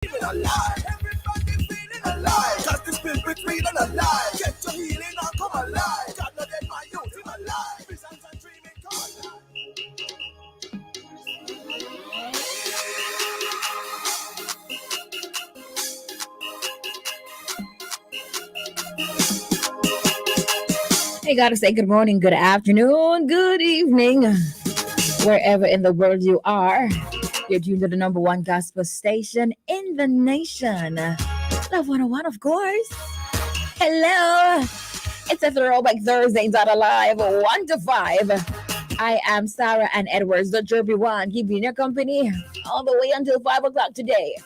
feeling alive. Everybody feeling alive. Just the spirit feeling alive. Get your healing and come alive. God not dead, my youth in alive. Visions and dreaming come alive. I gotta say good morning, good afternoon, good evening, wherever in the world you are. You're tuned to the number one gospel station in the nation. Love 101, of course. Hello. It's a Throwback Thursdays on Alive 1 to 5. I am Sara-Ann Edwards, the Chirpy One, keeping your company all the way until 5 o'clock today.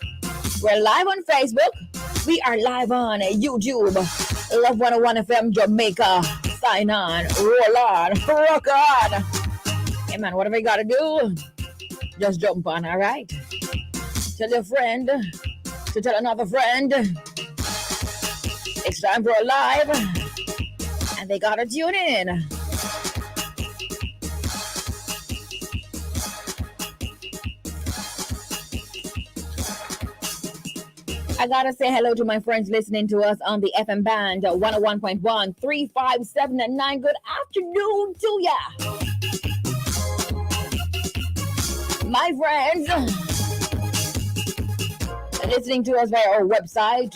We're live on Facebook. We are live on YouTube. Love 101 FM Jamaica. Sign on. Roll on. Rock on. Hey man, whatever you gotta do, just jump on, alright? Tell your friend to tell another friend. It's time for a live. And they gotta tune in. I gotta say hello to my friends listening to us on the FM band 101.1 357 and 9. Good afternoon to ya, my friends. Listening to us via our website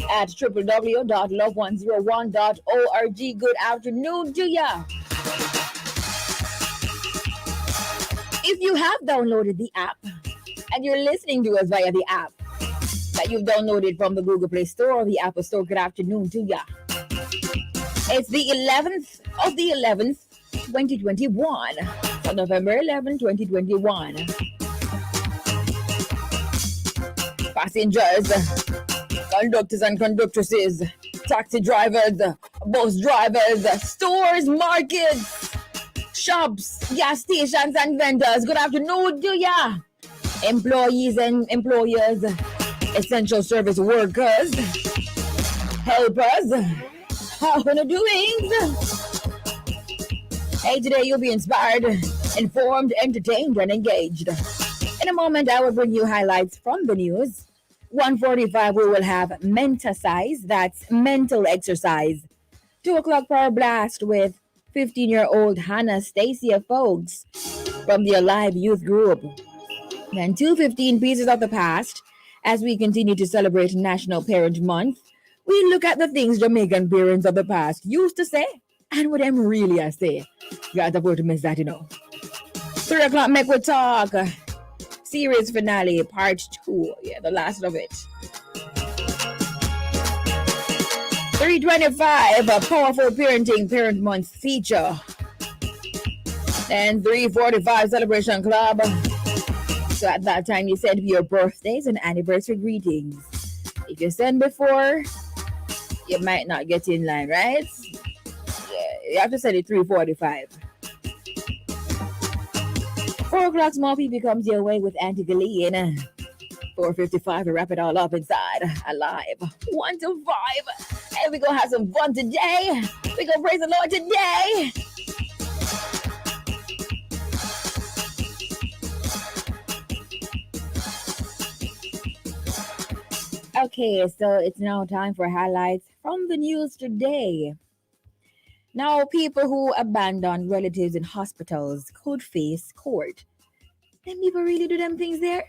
at www.love101.org. Good afternoon to ya. If you have downloaded the app and you're listening to us via the app that you've downloaded from the Google Play Store or the Apple Store, good afternoon to ya. It's the 11th of the 11th, 2021. So November 11, 2021. Passengers, conductors and conductresses, taxi drivers, bus drivers, stores, markets, shops, gas stations and vendors, good afternoon to ya. Employees and employers, essential service workers, helpers, how are you doing? Hey, today you'll be inspired, informed, entertained, and engaged. In a moment, I will bring you highlights from the news. 1:45, we will have Mentasize, that's mental exercise. 2 o'clock, Power Blast with 15-year-old Hannah Stacia Folks from the Alive Youth Group. Then 2:15, Pieces of the Past. As we continue to celebrate National Parent Month, we look at the things Jamaican parents of the past used to say and what them really I say. You got to miss that, 3 o'clock, make we talk. Series finale, part 2. Yeah, the last of it. 3:25, a powerful parenting parent month feature. And 3:45, celebration club. So at that time, you send your birthdays and anniversary greetings. If you send before, you might not get in line, right? Yeah, you have to send it 3:45. 4 o'clock, Small P becomes your way with Auntie Galean. 4:55, we wrap it all up inside Alive 1 to 5. And we're going to have some fun today. We're going to praise the Lord today. Okay, so it's now time for highlights from the news today. Now, people who abandon relatives in hospitals could face court. Them people really do them things there?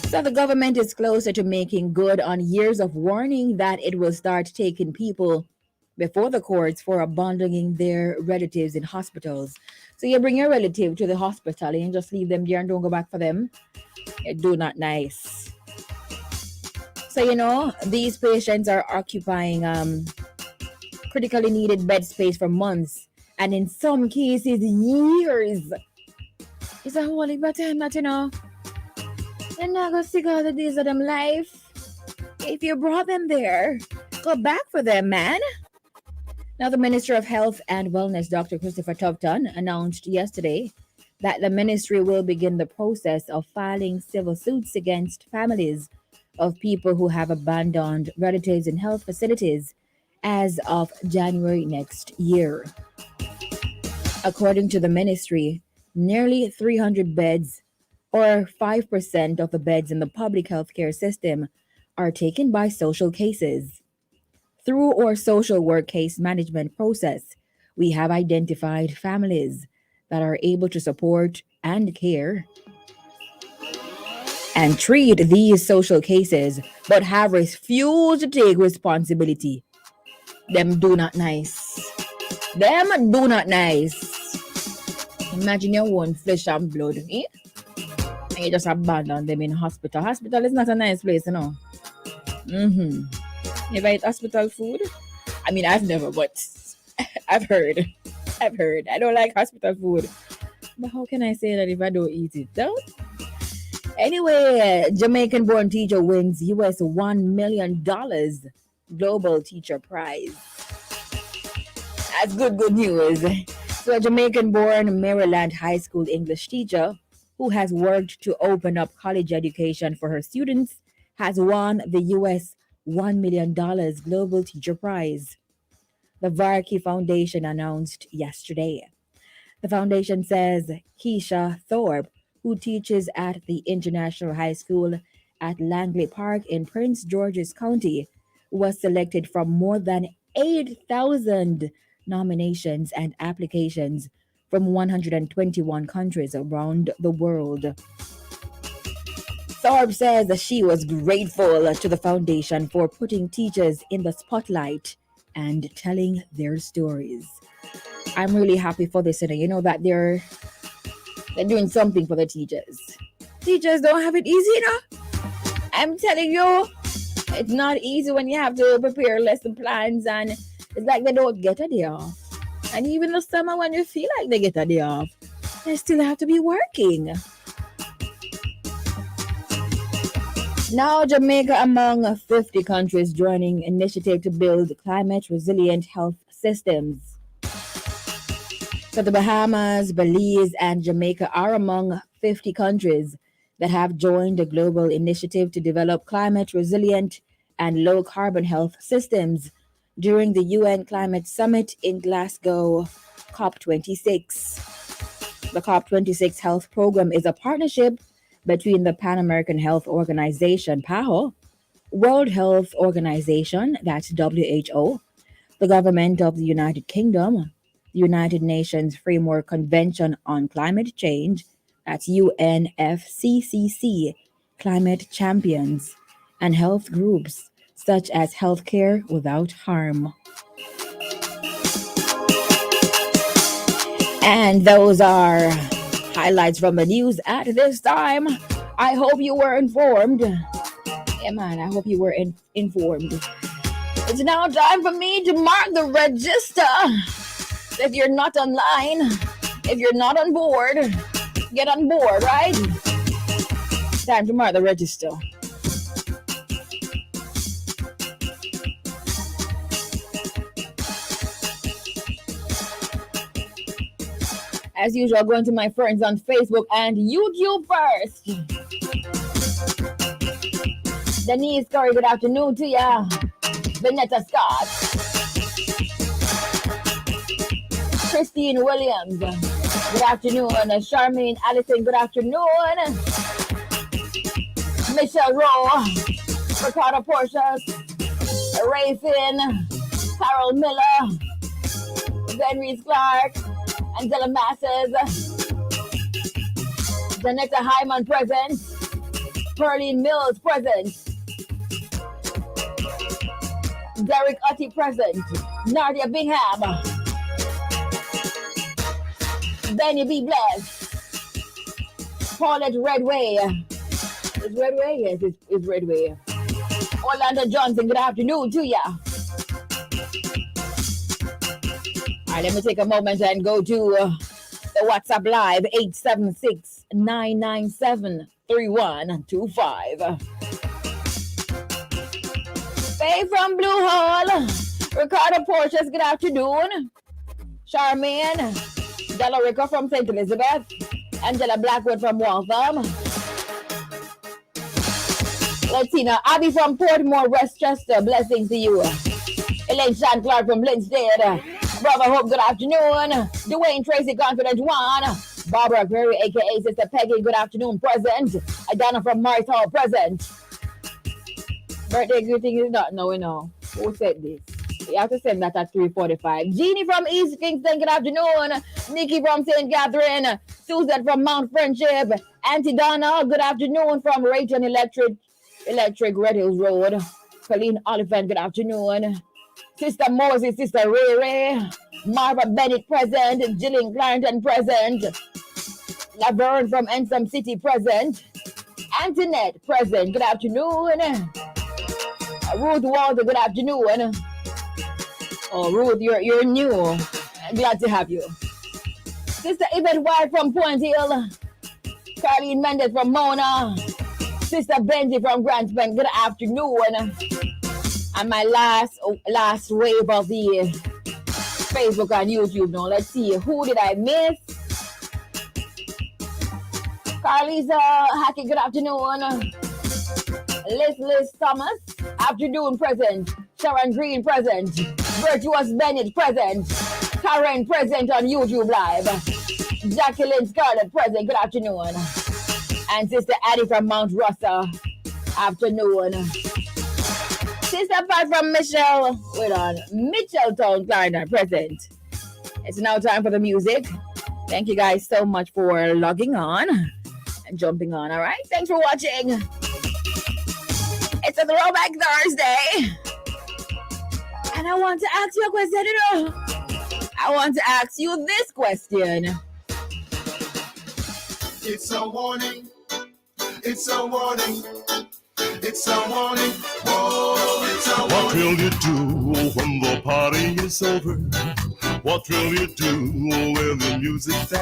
So the government is closer to making good on years of warning that it will start taking people before the courts for abandoning their relatives in hospitals. So you bring your relative to the hospital and just leave them there and don't go back for them. It do not nice. So, these patients are occupying critically needed bed space for months and in some cases years. It's a whole lot of time that, they're not going to see all the days of them life. If you brought them there, go back for them, man. Now, the Minister of Health and Wellness, Dr. Christopher Tufton, announced yesterday that the ministry will begin the process of filing civil suits against families of people who have abandoned relatives in health facilities as of January next year. According to the ministry, nearly 300 beds or 5% of the beds in the public healthcare system are taken by social cases. Through our social work case management process, we have identified families that are able to support and care and treat these social cases but have refused to take responsibility. Them do not nice. Them do not nice. Imagine your own flesh and blood, eh? And you just abandon them in hospital. Hospital is not a nice place, you know. Mm-hmm. If I eat hospital food, I mean, I've never, but I've heard. I've heard. I don't like hospital food. But how can I say that if I don't eat it? Though? Anyway, Jamaican born teacher wins US $1 million Global Teacher Prize. That's good news. So, a Jamaican born Maryland high school English teacher who has worked to open up college education for her students has won the US $1 million Global Teacher Prize. The Varkey Foundation announced yesterday. The foundation says Keisha Thorpe, who teaches at the International High School at Langley Park in Prince George's County, was selected from more than 8,000 nominations and applications from 121 countries around the world. Thorpe says that she was grateful to the foundation for putting teachers in the spotlight and telling their stories. I'm really happy for this, you know that they're doing something for the teachers. Teachers don't have it easy, you know. I'm telling you, it's not easy when you have to prepare lesson plans and it's like they don't get a day off. And even the summer when you feel like they get a day off, they still have to be working. Now, Jamaica among 50 countries joining initiative to build climate resilient health systems. So the Bahamas, Belize, and Jamaica are among 50 countries that have joined the global initiative to develop climate resilient and low carbon health systems during the UN Climate Summit in Glasgow, COP26. The COP26 Health Program is a partnership between the Pan American Health Organization, PAHO, World Health Organization, that's WHO, the government of the United Kingdom, United Nations Framework Convention on Climate Change, that's UNFCCC, climate champions, and health groups such as Healthcare Without Harm. And those are highlights from the news at this time. I hope you were informed. Yeah, man, I hope you were informed. It's now time for me to mark the register. If you're not online, if you're not on board, get on board, right? Time to mark the register. As usual, going to my friends on Facebook and YouTube first. Denise Curry, good afternoon to ya. Vanessa Scott. Christine Williams, good afternoon. Charmaine Allison, good afternoon. Michelle Rowe, Ricardo Portia, Ray Finn, Carol Miller, Ben Reese Clark, Angela Masses, Janetta Hyman present, Pearline Mills present, Derek Utti present, Nadia Bingham, Benny B. Bless, Paulette Redway. Is Redway? Yes, it's Redway. Orlando Johnson, good afternoon to ya. All right, let me take a moment and go to the WhatsApp Live, 876-997-3125. Faye from Blue Hall, Ricardo Porches, good afternoon. Charmaine, Delarica from St. Elizabeth, Angela Blackwood from Waltham, Latina, Abby from Portmore, Westchester, blessings to you. Elaine Sean Clark from Blinstead, Brother Hope, good afternoon. Dwayne Tracy, Confident One, Barbara Perry, aka Sister Peggy, good afternoon, present. Adana from Mars Hall, present. Birthday greeting is not, no, we know. Who said this? You have to send that at 3:45. Jeannie from East Kingston, good afternoon. Nikki from St. Catherine. Susan from Mount Friendship. Auntie Donna, good afternoon from Rayton Electric Red Hills Road. Colleen Oliphant, good afternoon. Sister Moses, Sister Ray Ray. Marva Bennett, present. Jillian Clarendon, present. Laverne from Ensom City, present. Antoinette, present. Good afternoon. Ruth Walter, good afternoon. Oh, Ruth, you're new. Glad to have you. Sister Yvette White from Point Hill. Carlene Mendez from Mona. Sister Benji from Grants Bank, good afternoon. And my last wave of the Facebook and YouTube now. Let's see, who did I miss? Carlisa Hackett, good afternoon. Liz Thomas, afternoon, present. Sharon Green, present. Virtuous Bennett, present. Karen, present on YouTube Live. Jacqueline Scarlett, present, good afternoon. And Sister Addie from Mount Russa, afternoon. Sister Pat from Mitchelltown, Clarendon, present. It's now time for the music. Thank you guys so much for logging on and jumping on, all right? Thanks for watching. It's a Throwback Thursday. And I want to ask you a question, I want to ask you this question. It's a warning. It's a warning. It's a warning. Whoa, it's a warning. What will you do when the party is over? What will you do when the music dies?